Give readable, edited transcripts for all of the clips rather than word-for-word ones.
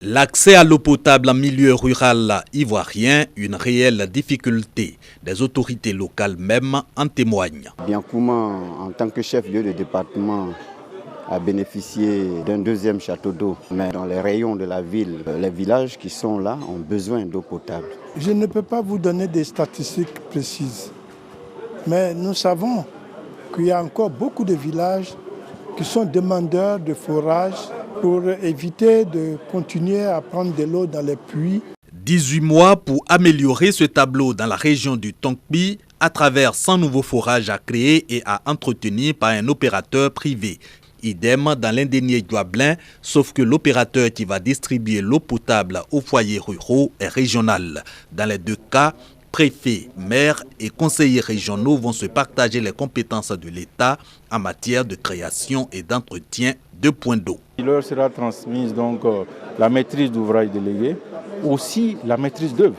L'accès à l'eau potable en milieu rural ivoirien, une réelle difficulté. Des autorités locales même en témoignent. Biancouma, en tant que chef-lieu de département, a bénéficié d'un deuxième château d'eau. Mais dans les rayons de la ville, les villages qui sont là ont besoin d'eau potable. Je ne peux pas vous donner des statistiques précises, mais nous savons qu'il y a encore beaucoup de villages qui sont demandeurs de forage pour éviter de continuer à prendre de l'eau dans les puits. 18 mois pour améliorer ce tableau dans la région du Tonkpi à travers 100 nouveaux forages à créer et à entretenir par un opérateur privé. Idem dans l'indénié Douablin, sauf que l'opérateur qui va distribuer l'eau potable aux foyers ruraux est régional. Dans les deux cas, préfets, maires et conseillers régionaux vont se partager les compétences de l'État en matière de création et d'entretien de points d'eau. Il leur sera transmise donc la maîtrise d'ouvrage délégué, aussi la maîtrise d'œuvre.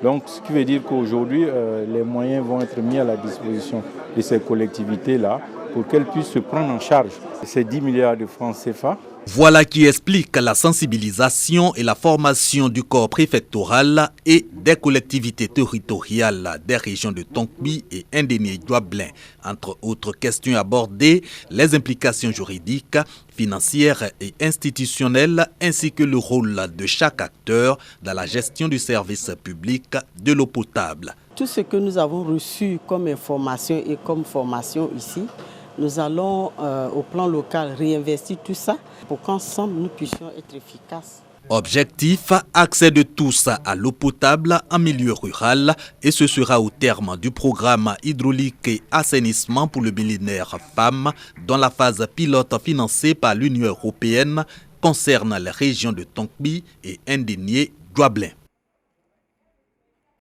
Donc ce qui veut dire qu'aujourd'hui, les moyens vont être mis à la disposition de ces collectivités-là pour qu'elles puissent se prendre en charge ces 10 milliards de francs CFA. Voilà qui explique la sensibilisation et la formation du corps préfectoral et des collectivités territoriales des régions de Tonkpi et Indénié-Douablin. Entre autres questions abordées, les implications juridiques, financières et institutionnelles, ainsi que le rôle de chaque acteur dans la gestion du service public de l'eau potable. Tout ce que nous avons reçu comme information et comme formation ici, nous allons au plan local réinvestir tout ça pour qu'ensemble nous puissions être efficaces. Objectif, accès de tous à l'eau potable en milieu rural, et ce sera au terme du programme hydraulique et assainissement pour le millénaire femmes, dont la phase pilote financée par l'Union européenne concerne les régions de Tonkpi et Indénié-Douablin.